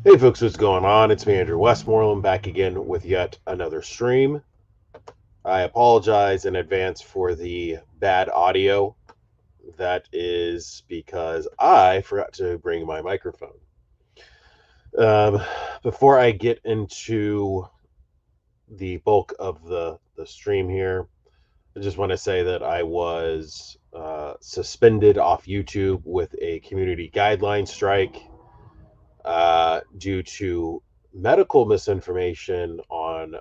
Hey folks, what's going on? It's me, Andrew Westmoreland, back again with yet another stream. I apologize in advance for the bad audio. That is because I forgot to bring my microphone. Um, Before I get into the bulk of the stream here, I just want to say that I was suspended off YouTube with a community guideline strike due to medical misinformation on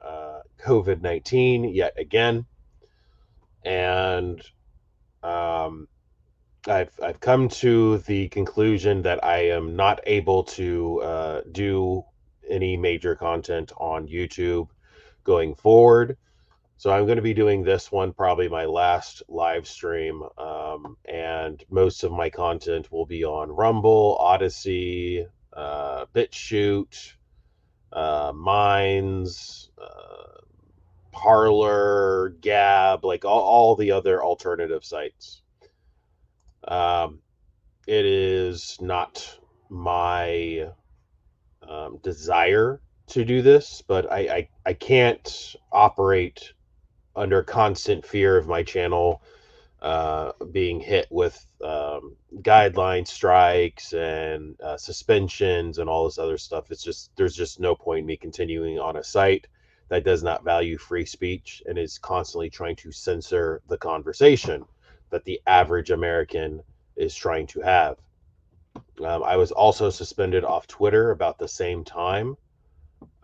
COVID-19 yet again. And um, I've come to the conclusion that I am not able to do any major content on YouTube going forward. So I'm going to be doing this one, probably my last live stream, and most of my content will be on Rumble, Odyssey, BitChute, Minds, Parlor, Gab, like all the other alternative sites. Um, it is not my desire to do this, but I can't operate under constant fear of my channel being hit with guideline strikes and suspensions and all this other stuff. It's just there's just no point in me continuing on a site that does not value free speech and is constantly trying to censor the conversation that the average American is trying to have. I was also suspended off Twitter about the same time.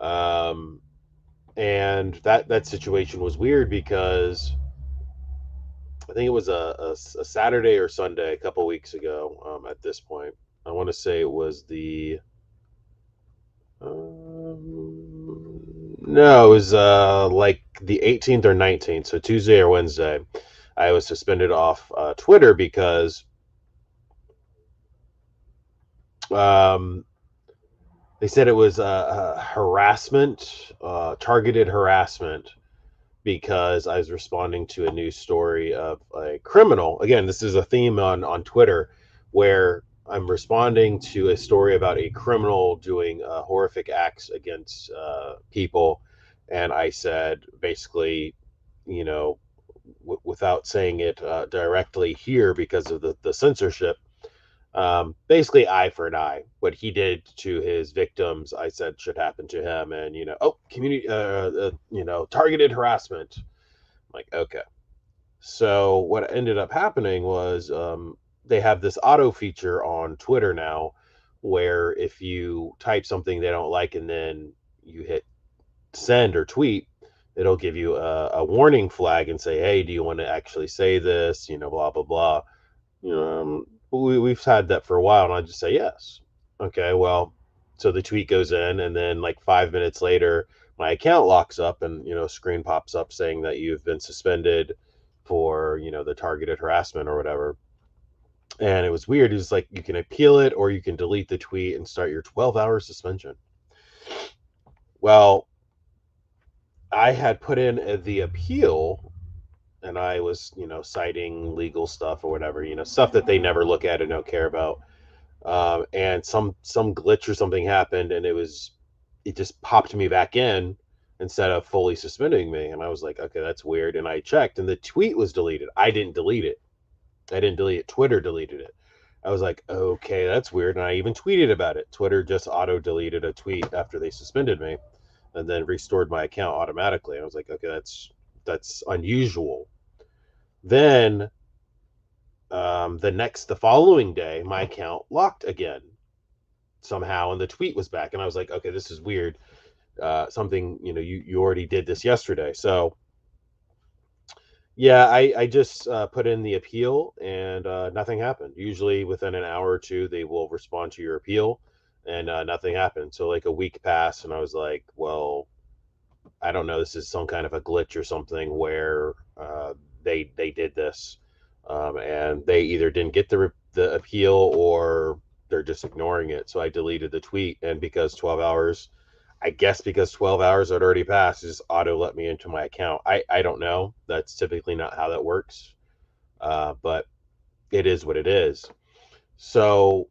Um, and that situation was weird because I think it was a Saturday or Sunday a couple weeks ago. At this point, I want to say it was the no, it was like the 18th or 19th, so Tuesday or Wednesday. I was suspended off Twitter because um, they said it was harassment, targeted harassment, because I was responding to a news story of a criminal. Again, this is a theme on Twitter where I'm responding to a story about a criminal doing horrific acts against people. And I said, basically, you know, without saying it directly here because of the censorship, basically eye for an eye. What he did to his victims, I said should happen to him. And, community, targeted harassment, like, okay. So what ended up happening was they have this auto feature on Twitter now where if you type something they don't like and then you hit send or tweet, it'll give you a warning flag and say, hey, do you want to actually say this? Blah, blah, blah. We've had that for a while. And I just say, yes. Okay, well, so the tweet goes in and then like 5 minutes later, my account locks up and, a screen pops up saying that you've been suspended for, the targeted harassment or whatever. And it was weird. It was like you can appeal it or you can delete the tweet and start your 12-hour suspension. Well, I had put in the appeal and I was, citing legal stuff or whatever, stuff that they never look at and don't care about. And some glitch or something happened, and it just popped me back in instead of fully suspending me. And I was like, okay, that's weird. And I checked, and the tweet was deleted. I didn't delete it. I didn't delete it. Twitter deleted it. I was like, okay, that's weird. And I even tweeted about it. Twitter just auto deleted a tweet after they suspended me, and then restored my account automatically. I was like, okay, that's unusual. Then the following day, my account locked again somehow, and the tweet was back, and I was like, okay, this is weird. Something, you already did this yesterday. So yeah, I just put in the appeal, and nothing happened. Usually within an hour or two they will respond to your appeal, and nothing happened. So like a week passed, and I was like, well, I don't know, this is some kind of a glitch or something where they did this, and they either didn't get the appeal or they're just ignoring it. So I deleted the tweet, and because 12 hours had already passed, it just auto let me into my account. I don't know. That's typically not how that works, but it is what it is. So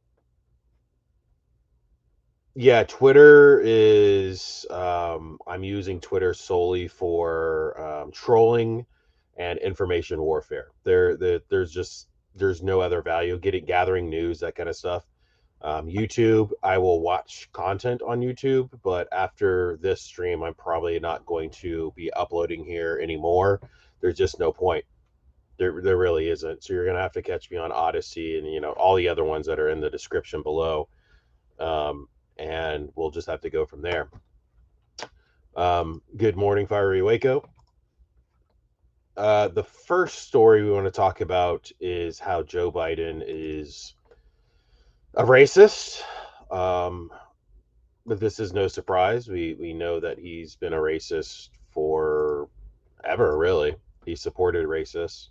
Yeah, Twitter is. I'm using Twitter solely for trolling and information warfare. There's no other value. Gathering news, that kind of stuff. YouTube, I will watch content on YouTube, but after this stream, I'm probably not going to be uploading here anymore. There's just no point. There really isn't. So you're gonna have to catch me on Odyssey and all the other ones that are in the description below. Um, and we'll just have to go from there. Good morning, Fiery Waco. The first story we want to talk about is how Joe Biden is a racist. Um, but this is no surprise. We know that he's been a racist for ever, really. He supported racists.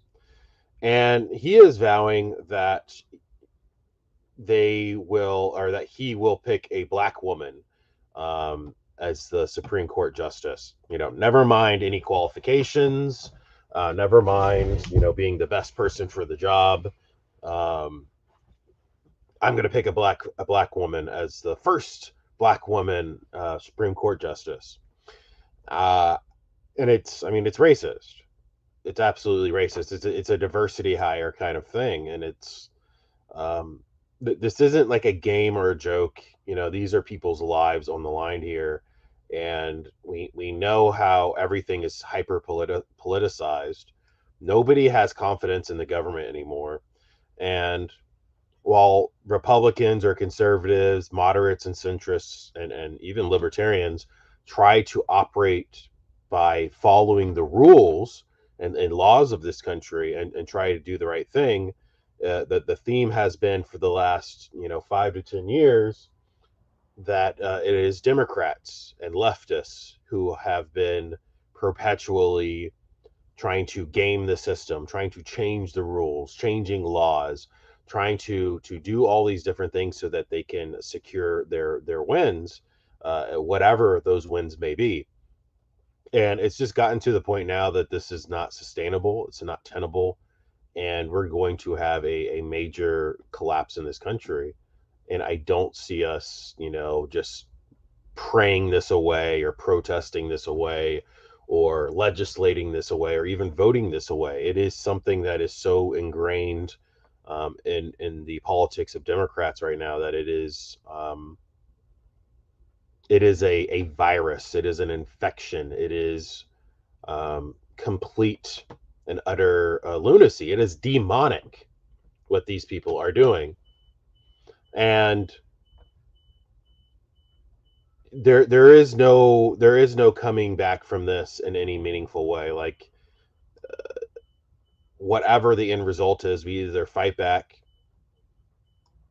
And he is vowing that that he will pick a black woman as the Supreme Court justice. Never mind any qualifications, never mind being the best person for the job. Um, I'm going to pick a black woman as the first black woman Supreme Court justice. Uh, and it's racist. It's absolutely racist. It's a diversity hire kind of thing, and it's um, this isn't like a game or a joke. These are people's lives on the line here, and we know how everything is hyper politicized. Nobody has confidence in the government anymore, and while Republicans or conservatives, moderates and centrists, and even libertarians try to operate by following the rules and laws of this country and try to do the right thing, the theme has been for the last 5 to 10 years that it is Democrats and leftists who have been perpetually trying to game the system, trying to change the rules, changing laws, trying to do all these different things so that they can secure their wins, whatever those wins may be. And it's just gotten to the point now that this is not sustainable. It's not tenable, and we're going to have a major collapse in this country. And I don't see us, just praying this away or protesting this away or legislating this away or even voting this away. It is something that is so ingrained in the politics of Democrats right now that it is a virus. It is an infection. It is complete and utter lunacy. It is demonic what these people are doing, and there is no coming back from this in any meaningful way. Like, whatever the end result is, we either fight back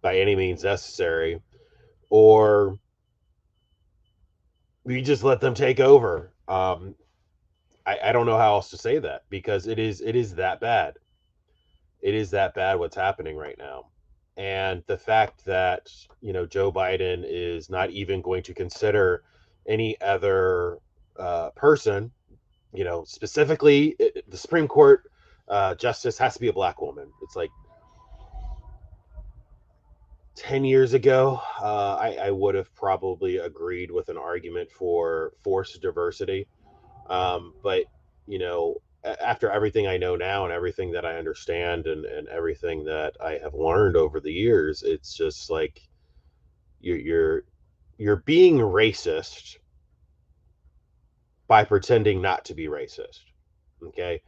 by any means necessary, or we just let them take over. I don't know how else to say that, because it is that bad. It is that bad what's happening right now. And the fact that Joe Biden is not even going to consider any other person, specifically the Supreme Court justice has to be a black woman. It's like 10 years ago, I would have probably agreed with an argument for forced diversity. But, after everything I know now and everything that I understand and everything that I have learned over the years, it's just like you're, you're, you're being racist by pretending not to be racist. Okay.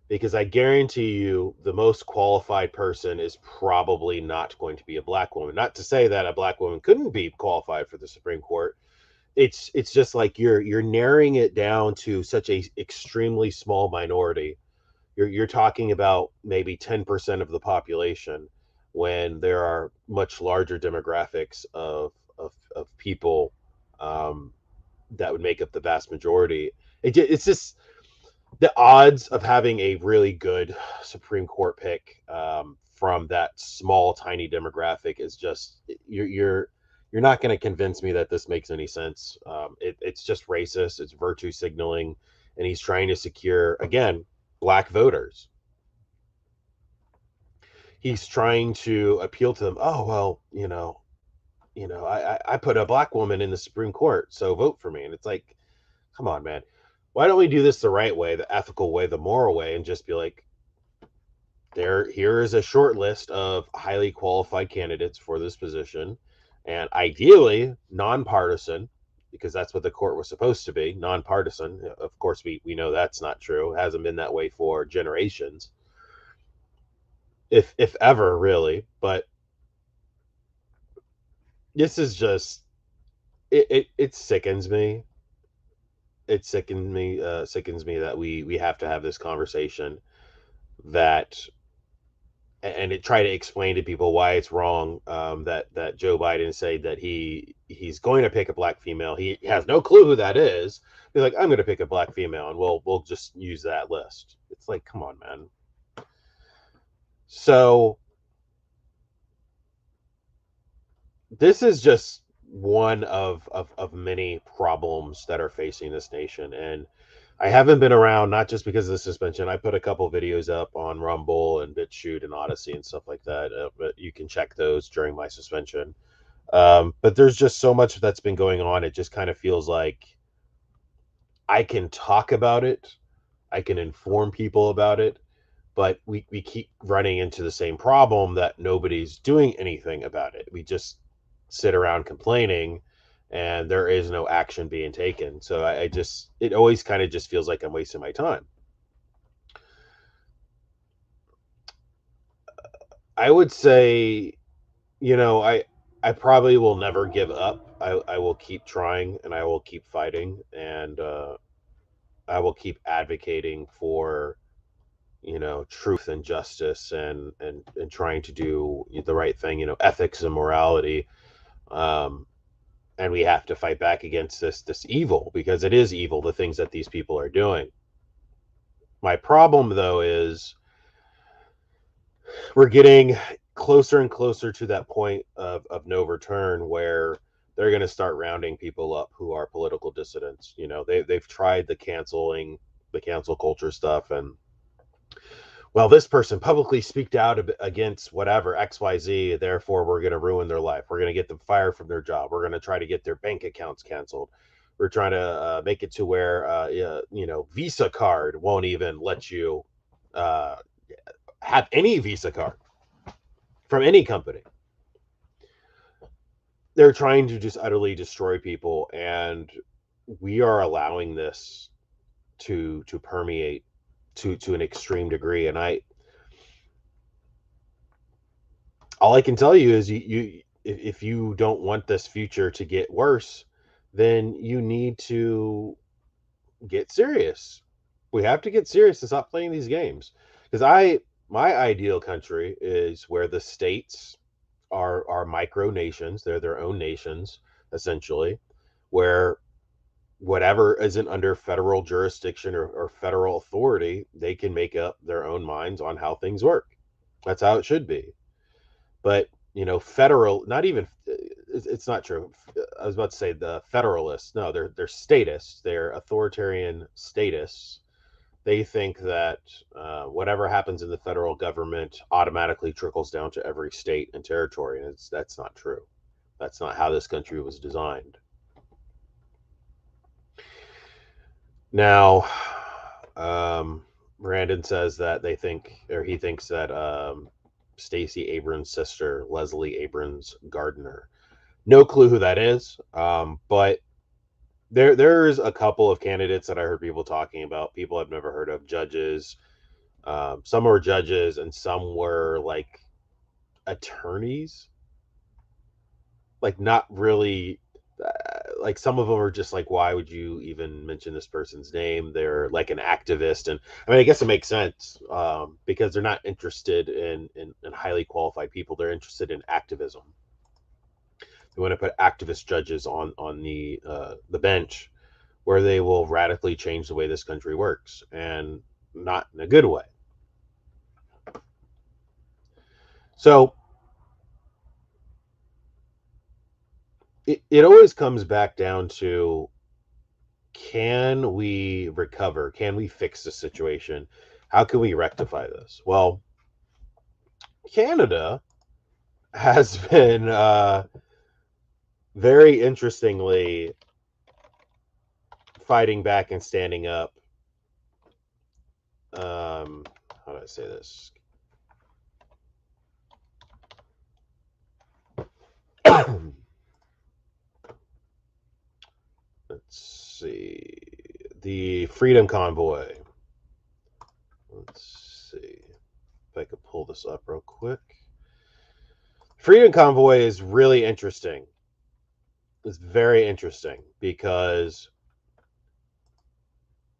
Because I guarantee you the most qualified person is probably not going to be a black woman. Not to say that a black woman couldn't be qualified for the Supreme Court. It's just like you're narrowing it down to such a extremely small minority. You're talking about maybe 10% of the population, when there are much larger demographics of people that would make up the vast majority. It's just the odds of having a really good Supreme Court pick from that small, tiny demographic is just you're not going to convince me that this makes any sense. It's just racist. It's virtue signaling, and he's trying to secure again black voters. He's trying to appeal to them. Oh well, I put a black woman in the Supreme Court, so vote for me. And it's like, come on, man. Why don't we do this the right way, the ethical way, the moral way, and just be like, here is a short list of highly qualified candidates for this position, and ideally nonpartisan, because that's what the court was supposed to be, nonpartisan. Of course, we know that's not true. It hasn't been that way for generations, if ever, really. But this is just it sickens me. It sickens me that we have to have this conversation, that and it try to explain to people why it's wrong, that Joe Biden said that he's going to pick a black female. He has no clue who that is. He's like, I'm going to pick a black female, and we'll just use that list. It's like, come on, man. So this is just one of many problems that are facing this nation. And I haven't been around, not just because of the suspension. I put a couple videos up on Rumble and BitChute and Odyssey and stuff like that, but you can check those during my suspension. But there's just so much that's been going on. It just kind of feels like I can talk about it, I can inform people about it, but we keep running into the same problem, that nobody's doing anything about it. We just sit around complaining, and there is no action being taken. So I just, it always kind of just feels like I'm wasting my time. I would say, I probably will never give up. I will keep trying, and I will keep fighting, and I will keep advocating for, truth and justice, and trying to do the right thing, ethics and morality. Um, and we have to fight back against this evil, because it is evil, the things that these people are doing. My problem, though, is we're getting closer and closer to that point of no return, where they're going to start rounding people up who are political dissidents. They've tried the cancel culture stuff, and, well, this person publicly speaked out against whatever XYZ, therefore we're going to ruin their life. We're going to get them fired from their job. We're going to try to get their bank accounts canceled. We're trying to make it to where Visa card won't even let you uh, have any Visa card from any company. They're trying to just utterly destroy people, and we are allowing this to permeate to an extreme degree. And all I can tell you is, if you don't want this future to get worse, then you need to get serious. We have to get serious and stop playing these games. Because my ideal country is where the states are micro nations. They're their own nations, essentially, where whatever isn't under federal jurisdiction or federal authority, they can make up their own minds on how things work. That's how it should be. But, federal, not even, it's not true. I was about to say the federalists. No, they're statists. They're authoritarian statists. They think that whatever happens in the federal government automatically trickles down to every state and territory, and that's not true. That's not how this country was designed. Now, Brandon says that he thinks that Stacey Abrams' sister, Leslie Abrams Gardner. No clue who that is, but there's a couple of candidates that I heard people talking about. People I've never heard of, judges. Some were judges, and some were like attorneys. Like, not really. Like, some of them are just like, why would you even mention this person's name? They're like an activist, and I mean, I guess it makes sense, because they're not interested in highly qualified people. They're interested in activism. They want to put activist judges on the bench, where they will radically change the way this country works, and not in a good way. So it always comes back down to, can we recover? Can we fix the situation? How can we rectify this? Well, Canada has been very interestingly, fighting back and standing up. How do I say this? Let's see. The Freedom Convoy. Let's see if I could pull this up real quick. Freedom Convoy is really interesting. It's very interesting because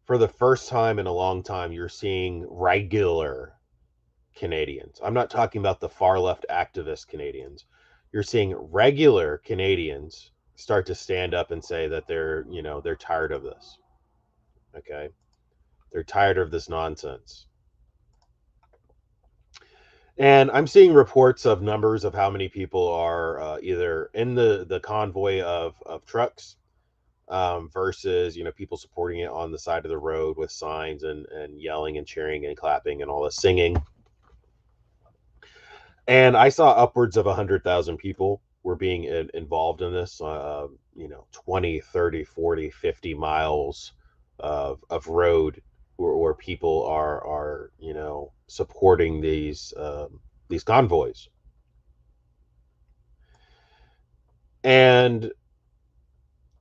for the first time in a long time, you're seeing regular Canadians. I'm not talking about the far left activist Canadians. You're seeing regular Canadians start to stand up and say that they're tired of this. Okay. They're tired of this nonsense. And I'm seeing reports of numbers of how many people are either in the convoy of trucks versus people supporting it on the side of the road with signs and yelling and cheering and clapping and all the singing. And I saw upwards of 100,000 people were being involved in this. 20, 30, 40, 50 miles of road where people are supporting these convoys. And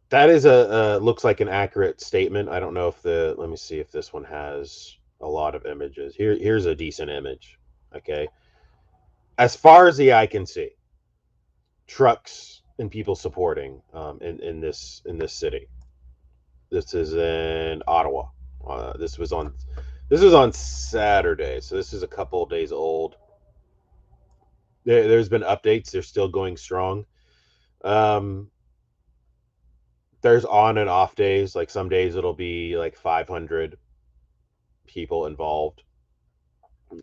that is a looks like an accurate statement. I don't know if let me see if this one has a lot of images. Here's a decent image. Okay. As far as the eye can see, trucks and people supporting in this city. This is in Ottawa. This was on Saturday, so this is a couple of days old. There's been updates. They're still going strong. Um, there's on and off days. Like some days it'll be like 500 people involved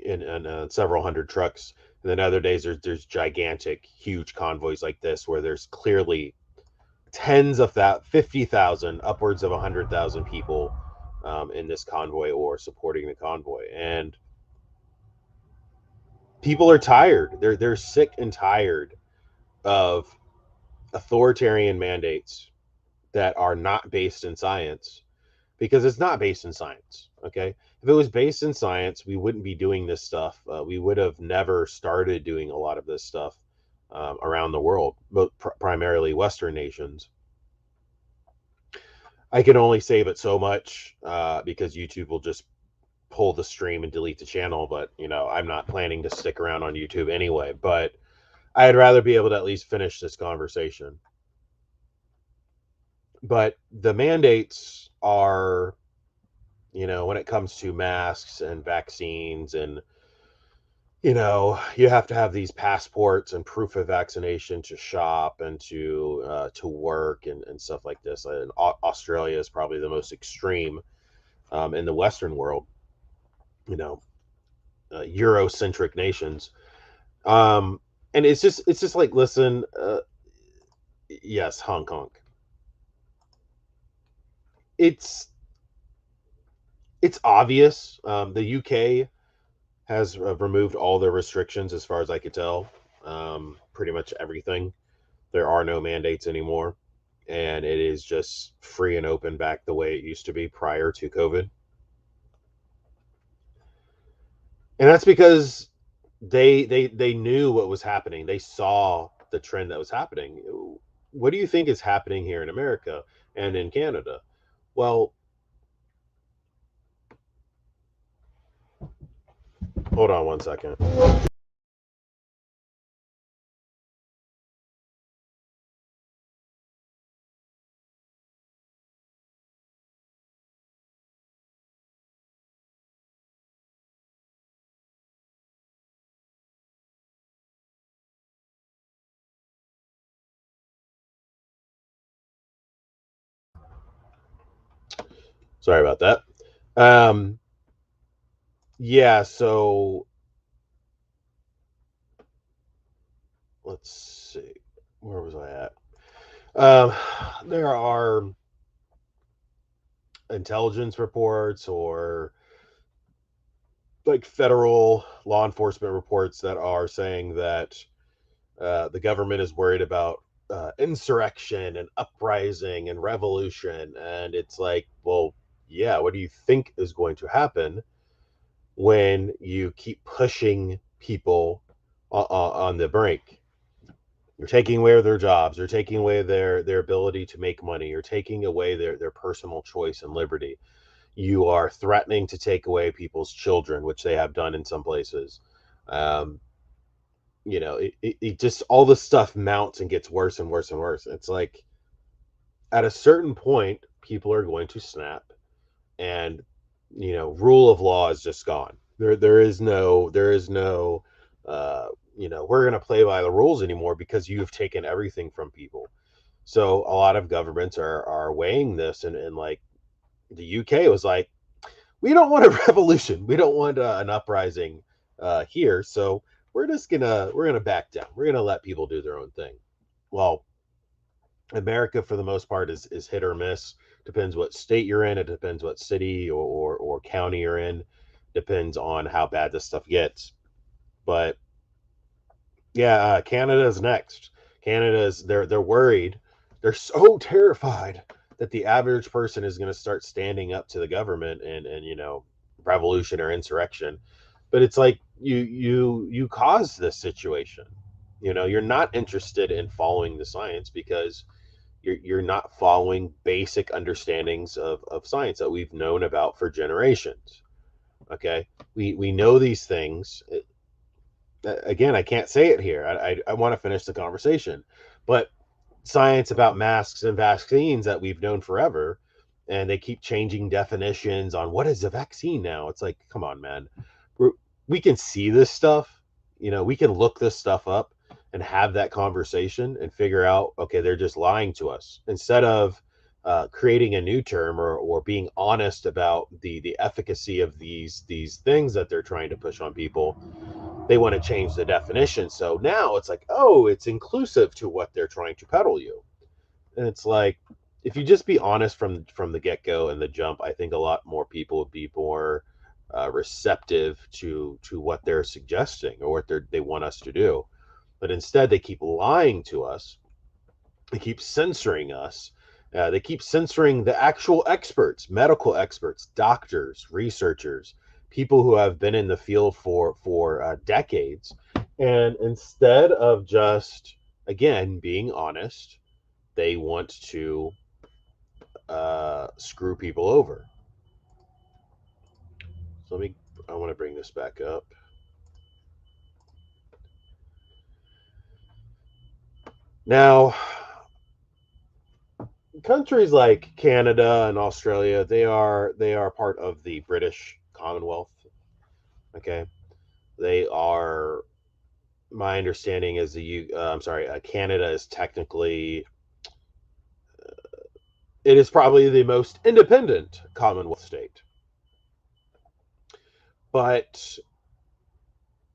in several hundred trucks, and then other days there's gigantic, huge convoys like this where there's clearly tens of that 50,000, upwards of 100,000 people in this convoy or supporting the convoy, and people are tired. They're sick and tired of authoritarian mandates that are not based in science, because it's not based in science. Okay, if it was based in science, we wouldn't be doing this stuff. We would have never started doing a lot of this stuff around the world, but primarily Western nations. I can only save it so much because YouTube will just pull the stream and delete the channel. But I'm not planning to stick around on YouTube anyway. But I'd rather be able to at least finish this conversation. But the mandates are, when it comes to masks and vaccines and you have to have these passports and proof of vaccination to shop and to work and stuff like this. And Australia is probably the most extreme in the Western world. You know, Eurocentric nations. Um, and it's just like, listen, yes, Hong Kong. It's it's obvious. The UK has removed all their restrictions, as far as I could tell. Pretty much everything. There are no mandates anymore, and it is just free and open back the way it used to be prior to COVID. And that's because they knew what was happening. They saw the trend that was happening. What do you think is happening here in America and in Canada? Well, hold on one second. Sorry about that. Um, yeah, so let's see. Where was I at? Um, there are intelligence reports or like federal law enforcement reports that are saying that the government is worried about insurrection and uprising and revolution. And it's like, well, yeah, what do you think is going to happen when you keep pushing people on the brink? You're taking away their jobs, you're taking away their ability to make money, you're taking away their personal choice and liberty. You are threatening to take away people's children, which they have done in some places. Um, it just, all this stuff mounts and gets worse and worse and worse. It's like at a certain point, people are going to snap, and rule of law is just gone. There is no we're going to play by the rules anymore because you've taken everything from people. So a lot of governments are weighing this, and like the UK was like, we don't want a revolution, we don't want an uprising here, so we're gonna back down, we're gonna let people do their own thing. Well, America for the most part is hit or miss. Depends what state you're in. It depends what city or county you're in. Depends on how bad this stuff gets. But yeah, Canada's next. Canada's they're worried. They're so terrified that the average person is going to start standing up to the government and revolution or insurrection. But it's like you caused this situation. You're not interested in following the science because you're not following basic understandings of science that we've known about for generations. Okay, we know these things. Again, I can't say it here. I want to finish the conversation, but science about masks and vaccines that we've known forever, and they keep changing definitions on what is a vaccine now. It's like, come on, man. We can see this stuff. We can look this stuff up and have that conversation and figure out, okay, they're just lying to us, instead of creating a new term, or being honest about the efficacy of these things that they're trying to push on people. They want to change the definition, so now it's like, oh, it's inclusive to what they're trying to peddle you. And it's like, if you just be honest from the get-go and the jump, I think a lot more people would be more receptive to what they're suggesting or what they want us to do. But instead, they keep lying to us. They keep censoring us. They keep censoring the actual experts, medical experts, doctors, researchers, people who have been in the field for decades. And instead of just, again, being honest, they want to screw people over. So I want to bring this back up. Now, countries like Canada and Australia, they are part of the British Commonwealth. Okay, they are. My understanding is I'm sorry, Canada is technically, it is probably the most independent Commonwealth state, but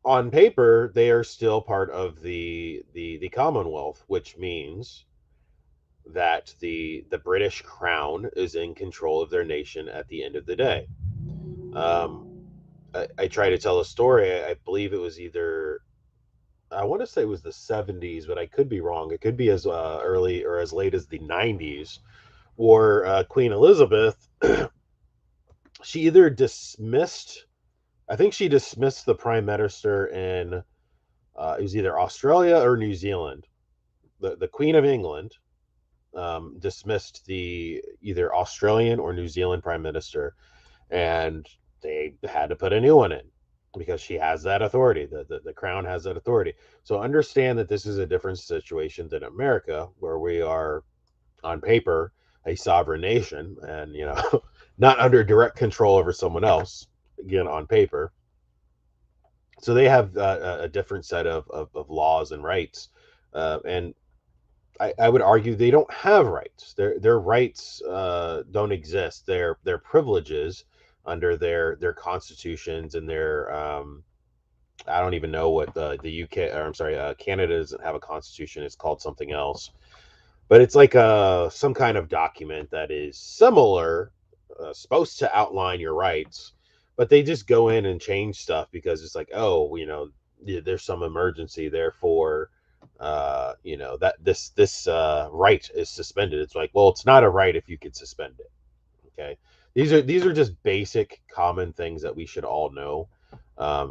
on paper they are still part of the Commonwealth, which means that the British Crown is in control of their nation at the end of the day. Um, I try to tell a story. I believe it was either, I want to say it was the 70s, but I could be wrong. It could be as early or as late as the 90s, where Queen Elizabeth, she either dismissed, I think she dismissed the prime minister in, it was either Australia or New Zealand. The Queen of England dismissed the either Australian or New Zealand prime minister, and they had to put a new one in because she has that authority. The crown has that authority. So understand that this is a different situation than America, where we are on paper a sovereign nation, and not under direct control over someone else, again, on paper. So they have a different set of laws and rights, and I would argue they don't have rights. Their rights don't exist. Their privileges under their constitutions and their, I don't even know what the UK, or I'm sorry, Canada doesn't have a constitution. It's called something else, but it's like some kind of document that is similar, supposed to outline your rights, but they just go in and change stuff because it's like, oh, there's some emergency, therefore that this right is suspended. It's like, well, it's not a right if you could suspend it. Okay, these are just basic common things that we should all know,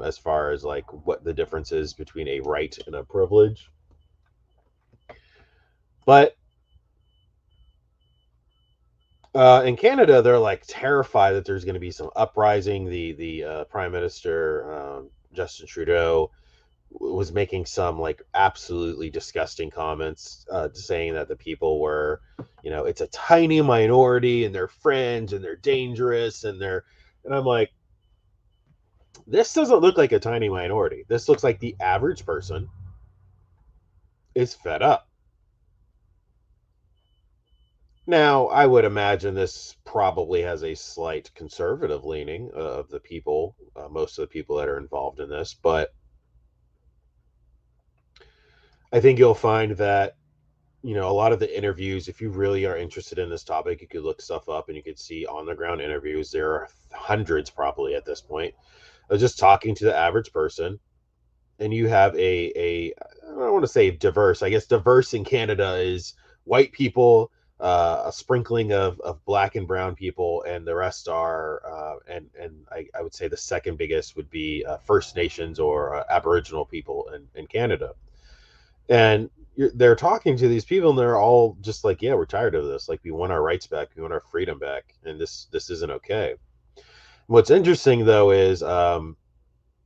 as far as like what the difference is between a right and a privilege. But in Canada, they're like terrified that there's going to be some uprising. The Prime Minister, Justin Trudeau, was making some like absolutely disgusting comments, saying that the people were, it's a tiny minority and they're friends and they're dangerous and I'm like, this doesn't look like a tiny minority. This looks like the average person is fed up. Now, I would imagine this probably has a slight conservative leaning of the people, most of the people that are involved in this, but I think you'll find that, a lot of the interviews, if you really are interested in this topic, you could look stuff up and you could see on the ground interviews. There are hundreds probably at this point of just talking to the average person. And you have I don't want to say diverse. I guess diverse in Canada is white people, a sprinkling of black and brown people, and the rest are, I would say the second biggest would be First Nations or Aboriginal people in Canada. And they're talking to these people, and they're all just like, "Yeah, we're tired of this. Like, we want our rights back, we want our freedom back, and this isn't okay." What's interesting though is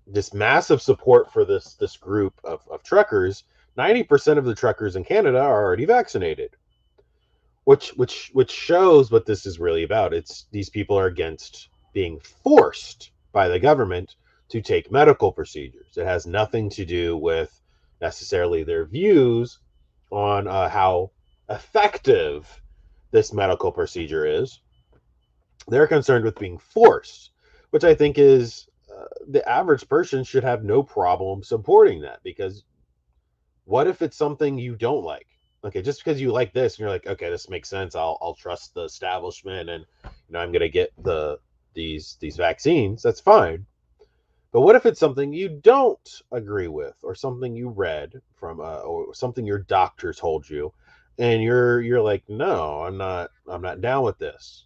this massive support for this group of truckers. 90% of the truckers in Canada are already vaccinated, which shows what this is really about. It's these people are against being forced by the government to take medical procedures. It has nothing to do with necessarily their views on how effective this medical procedure is. They're concerned with being forced, which I think is, the average person should have no problem supporting that, because what if it's something you don't like? Okay, just because you like this and you're like, okay, this makes sense. I'll trust the establishment, and I'm gonna get these vaccines. That's fine. But what if it's something you don't agree with, or something you read from, or something your doctor told you, and you're like, no, I'm not down with this.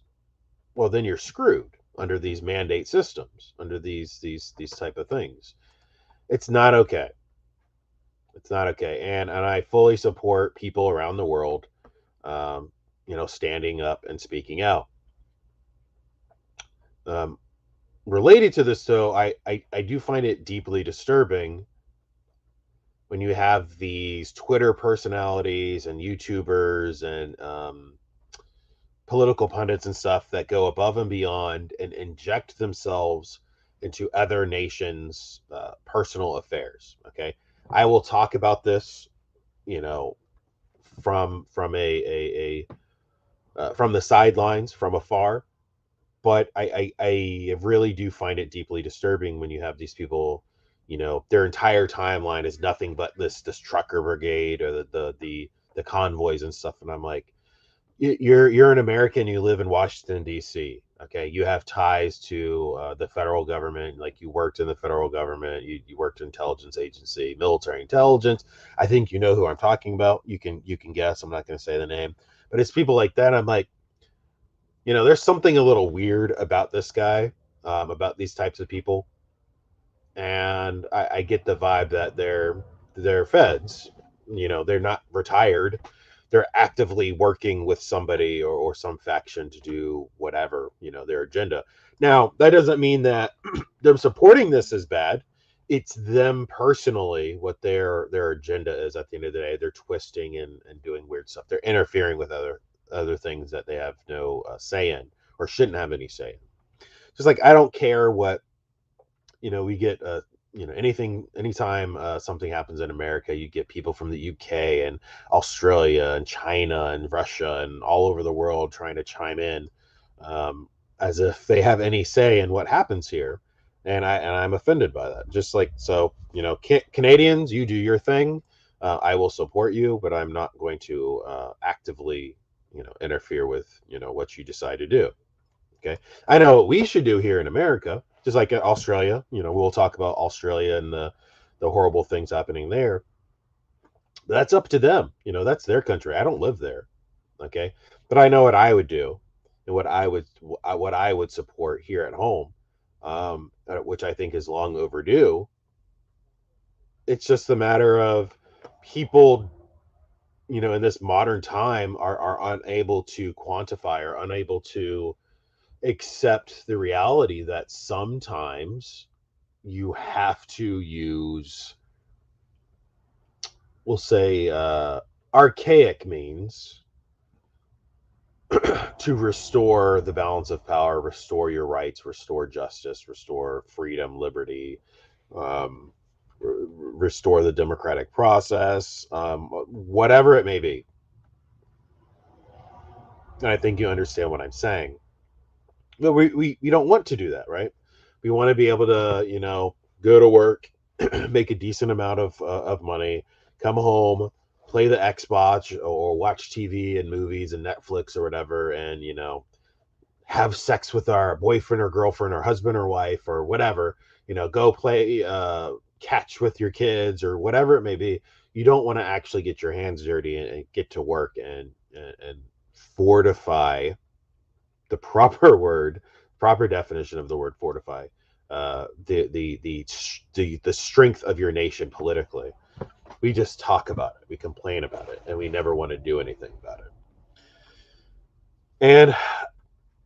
Well, then you're screwed under these mandate systems, under these type of things. It's not okay. It's not okay. And I fully support people around the world, standing up and speaking out. Um, Related to this, though, I do find it deeply disturbing when you have these Twitter personalities and YouTubers and political pundits and stuff that go above and beyond and inject themselves into other nations' personal affairs. Okay, I will talk about this, you know, from from the sidelines, from afar, but I really do find it deeply disturbing when you have these people. Their entire timeline is nothing but this trucker brigade or the convoys and stuff, and I'm like, you're an American. You live in Washington D.C. Okay, you have ties to the federal government. Like, you worked in the federal government. You worked in intelligence agency, military intelligence. I think you know who I'm talking about. You can guess. I'm not going to say the name, but it's people like that. I'm like, there's something a little weird about this guy, about these types of people, and I get the vibe that they're feds. They're not retired. They're actively working with somebody or some faction to do whatever, their agenda. Now, that doesn't mean that them supporting this is bad. It's them personally, what their agenda is. At the end of the day, they're twisting and doing weird stuff. They're interfering with other things that they have no say in, or shouldn't have any say in. Just like, I don't care what, we get, anytime something happens in America, you get people from the UK and Australia and China and Russia and all over the world trying to chime in, as if they have any say in what happens here. And I'm offended by that. Just like, so, Canadians, you do your thing. I will support you, but I'm not going to actively, interfere with, what you decide to do. Okay. I know what we should do here in America, just like Australia. We'll talk about Australia and the horrible things happening there. That's up to them. That's their country. I don't live there. Okay. But I know what I would do and what I would support here at home, which I think is long overdue. It's just a matter of people, in this modern time are unable to quantify or unable to accept the reality that sometimes you have to use, we'll say, archaic means to restore the balance of power, restore your rights, restore justice, restore freedom, liberty, um, restore the democratic process, whatever it may be. And I think you understand what I'm saying. But we don't want to do that, right? We want to be able to, go to work, make a decent amount of money, come home, play the Xbox or watch TV and movies and Netflix or whatever, and have sex with our boyfriend or girlfriend or husband or wife or whatever. Go play catch with your kids or whatever it may be. You don't want to actually get your hands dirty and get to work and fortify, the proper word, proper definition of the word fortify, the strength of your nation politically. We just talk about it, we complain about it, and we never want to do anything about it. And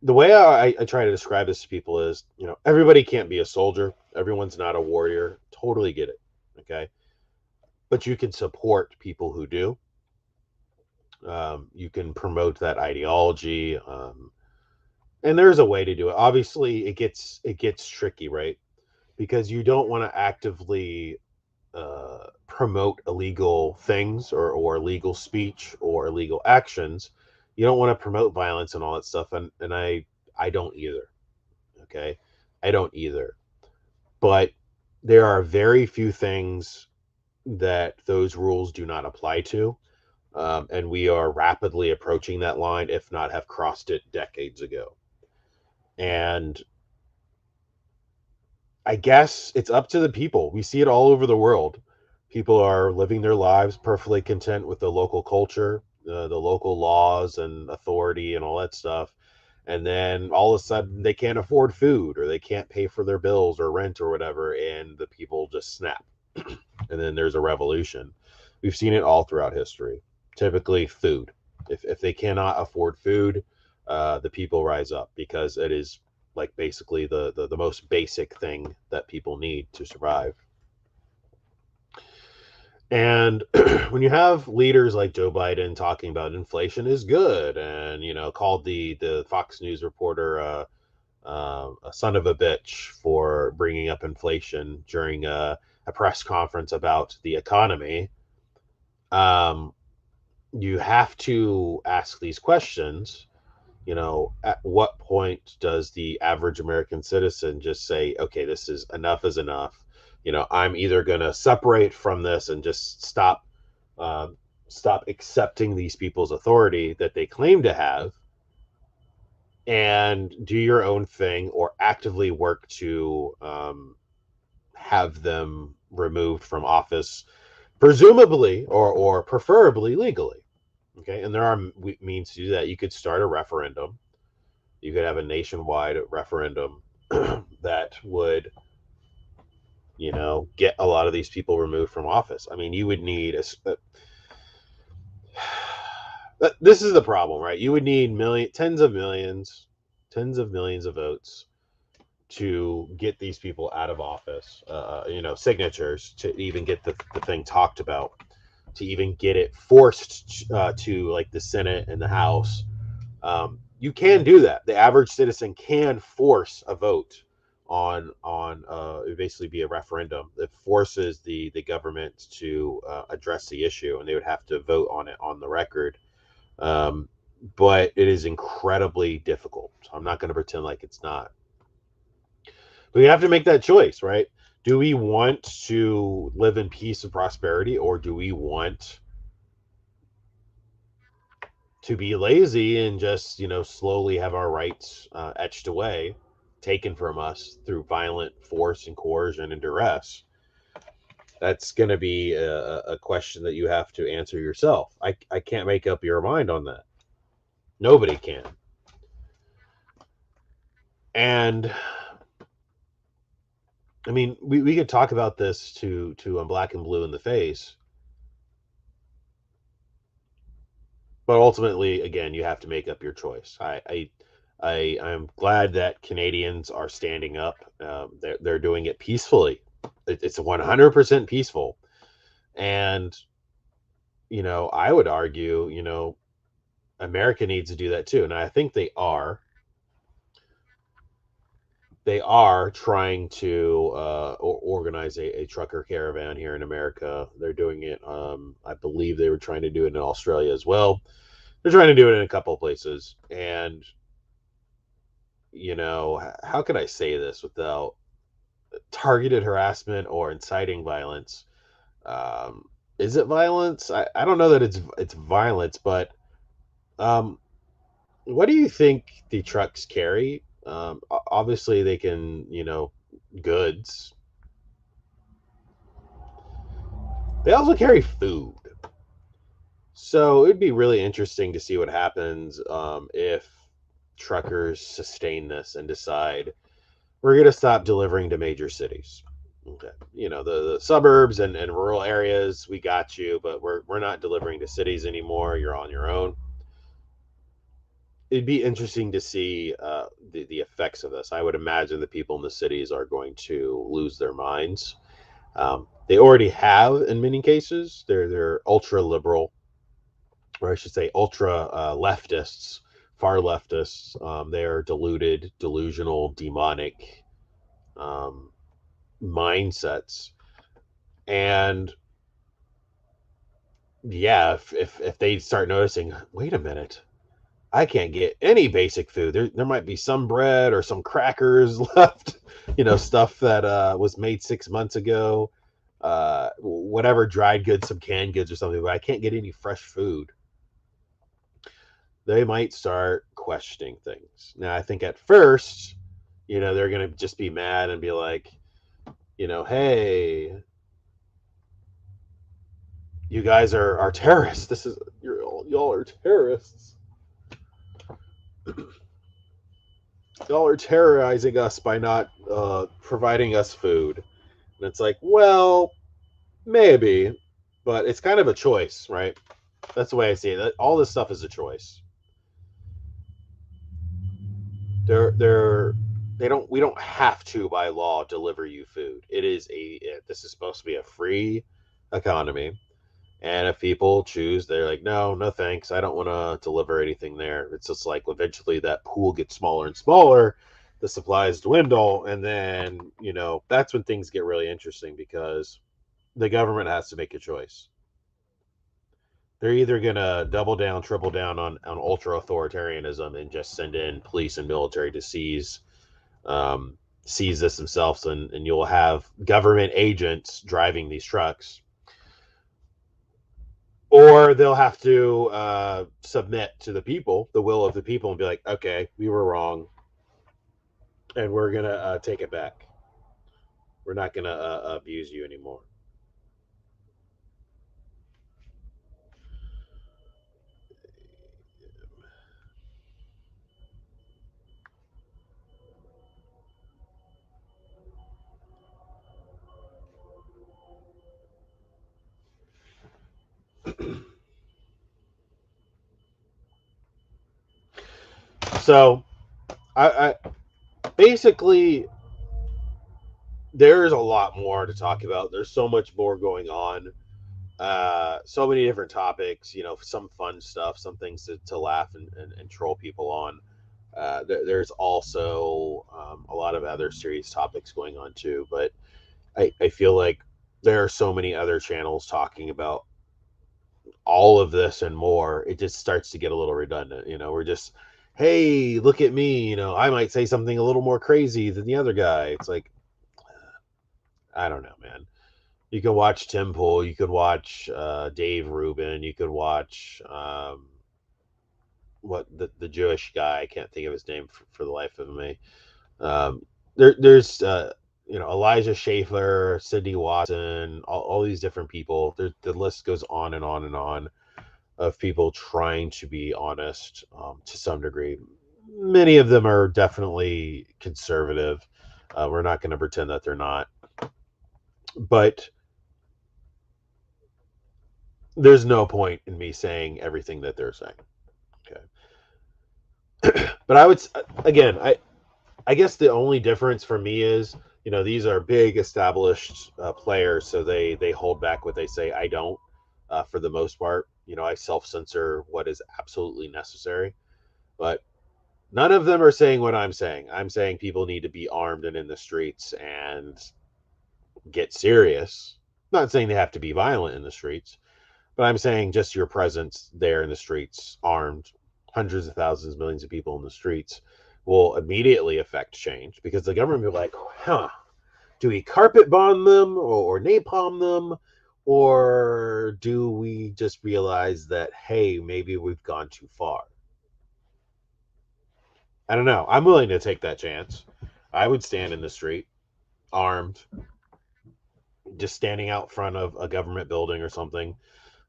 the way I try to describe this to people is, everybody can't be a soldier. Everyone's not a warrior. Totally get it. Okay. But you can support people who do. You can promote that ideology. And there's a way to do it. Obviously, it gets tricky, right? Because you don't want to actively promote illegal things or illegal speech or illegal actions. You don't want to promote violence and all that stuff. And I don't either. Okay. I don't either. But there are very few things that those rules do not apply to. And we are rapidly approaching that line, if not have crossed it decades ago. And I guess it's up to the people. We see it all over the world. People are living their lives perfectly content with the local culture, the local laws and authority and all that stuff. And then all of a sudden they can't afford food or they can't pay for their bills or rent or whatever. And the people just snap. And then there's a revolution. We've seen it all throughout history. Typically, food. If they cannot afford food, the people rise up because it is like basically the most basic thing that people need to survive. And when you have leaders like Joe Biden talking about inflation is good, and called the Fox News reporter a son of a bitch for bringing up inflation during a press conference about the economy, um, you have to ask these questions. At what point does the average American citizen just say, okay, this is enough? I'm either going to separate from this and just uh, stop accepting these people's authority that they claim to have and do your own thing, or actively work to have them removed from office, presumably or preferably legally. Okay, and there are means to do that. You could start a referendum. You could have a nationwide referendum that would, get a lot of these people removed from office. I mean, you would need this is the problem, right? You would need tens of millions of votes to get these people out of office. Signatures to even get the thing talked about, to even get it forced to like the Senate and the House. You can do that. The average citizen can force a vote on it basically be a referendum that forces the government to address the issue, and they would have to vote on it on the record. Um, but it is incredibly difficult. So I'm not going to pretend like it's not. But we have to make that choice, right? Do we want to live in peace and prosperity, or do we want to be lazy and just slowly have our rights etched away, taken from us through violent force and coercion and duress? That's going to be a question that you have to answer yourself. I can't make up your mind on that. Nobody can. And I mean, we could talk about this to Black and Blue in the face, but ultimately, again, you have to make up your choice. I'm glad that Canadians are standing up. They're doing it peacefully. It's 100% peaceful, and I would argue, America needs to do that too, and I think they are. They are trying to organize a trucker caravan here in America. They're doing it. I believe they were trying to do it in Australia as well. They're trying to do it in a couple of places, and how can I say this without targeted harassment or inciting violence? Um, is it violence? I don't know that it's violence, but um, what do you think the trucks carry? Obviously, they can, goods. They also carry food. So it'd be really interesting to see what happens if truckers sustain this and decide we're going to stop delivering to major cities. Okay. The suburbs and rural areas, we got you, but we're not delivering to cities anymore. You're on your own. It'd be interesting to see the effects of this. I would imagine the people in the cities are going to lose their minds. They already have in many cases. They're ultra liberal, or I should say ultra leftists, far leftists. They are deluded, delusional, demonic um, mindsets. And yeah, if they start noticing, wait a minute, I can't get any basic food. There might be some bread or some crackers left, stuff that was made 6 months ago, whatever dried goods, some canned goods or something, but I can't get any fresh food. They might start questioning things. Now, I think at first, they're going to just be mad and be like, hey, you guys are terrorists. Y'all are terrorists. Y'all are terrorizing us by not providing us food. And it's like, well, maybe, but it's kind of a choice, right? That's the way I see it. All this stuff is a choice. They're they don't we don't have to by law deliver you food. This is supposed to be a free economy. And if people choose, they're like, no thanks. I don't want to deliver anything there. It's just like eventually that pool gets smaller and smaller, the supplies dwindle, and then, that's when things get really interesting because the government has to make a choice. They're either gonna double down, triple down on ultra authoritarianism and just send in police and military to seize this themselves, and you'll have government agents driving these trucks, or they'll have to submit to the will of the people, and be like, okay, we were wrong, and we're gonna take it back. We're not gonna abuse you anymore. So, I basically, there's a lot more to talk about. There's so much more going on. So many different topics, some fun stuff, some things to laugh and troll people on. There's also a lot of other serious topics going on too, but I feel like there are so many other channels talking about all of this and more. It just starts to get a little redundant. We're just, hey, look at me. I might say something a little more crazy than the other guy. It's like, I don't know, man. You can watch Tim Pool. You could watch Dave Rubin. You could watch what the Jewish guy. I can't think of his name for the life of me. Um, there's Elijah Schaefer, Sidney Watson, all these different people. The list goes on and on and on of people trying to be honest to some degree. Many of them are definitely conservative. We're not going to pretend that they're not. But there's no point in me saying everything that they're saying. Okay. But I would, again, I guess the only difference for me is, these are big established players, so they hold back what they say. I don't, for the most part. I self-censor what is absolutely necessary, but none of them are saying what I'm saying. I'm saying people need to be armed and in the streets and get serious. I'm not saying they have to be violent in the streets, but I'm saying just your presence there in the streets, armed, hundreds of thousands, millions of people in the streets, will immediately affect change, because the government will be like, do we carpet bomb them or napalm them? Or do we just realize that, hey, maybe we've gone too far? I don't know. I'm willing to take that chance. I would stand in the street, armed, just standing out front of a government building or something,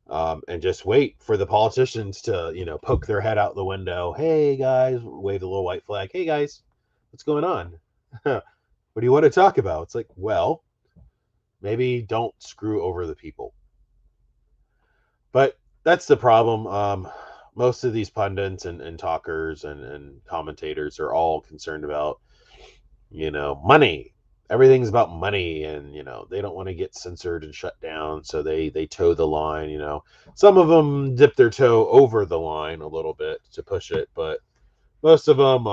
and just wait for the politicians to, poke their head out the window. Hey, guys, wave the little white flag. Hey, guys, what's going on? What do you want to talk about? It's like, well, maybe don't screw over the people. But that's the problem. Most of these pundits and talkers and commentators are all concerned about, money. Everything's about money, and they don't want to get censored and shut down, so they toe the line. Some of them dip their toe over the line a little bit to push it, but most of them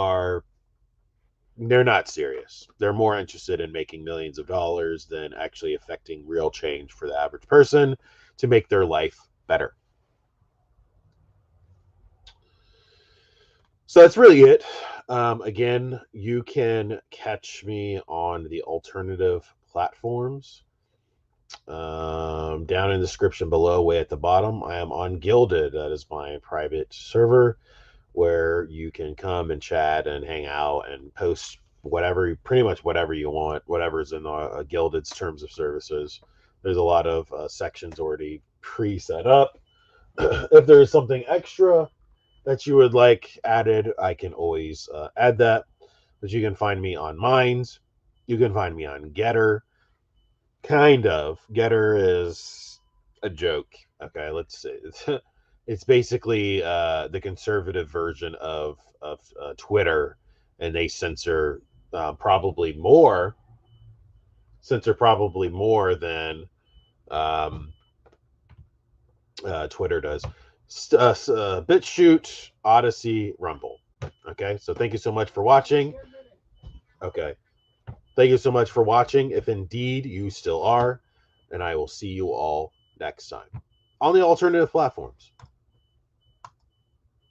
they're not serious. They're more interested in making millions of dollars than actually affecting real change for the average person to make their life better. So that's really it. Again, you can catch me on the alternative platforms. Down in the description below, way at the bottom, I am on Gilded. That is my private server where you can come and chat and hang out and post pretty much whatever you want, whatever's in Gilded's terms of services. There's a lot of sections already pre-set up. If there's something extra that you would like added, I can always add that. But you can find me on Minds. You can find me on Getter. Kind of. Getter is a joke. Okay, let's see. It's basically the conservative version of Twitter, and they censor probably more than um, Twitter does. BitChute, Odyssey, Rumble. Okay, so thank you so much for watching. Okay, thank you so much for watching, if indeed you still are, and I will see you all next time on the alternative platforms.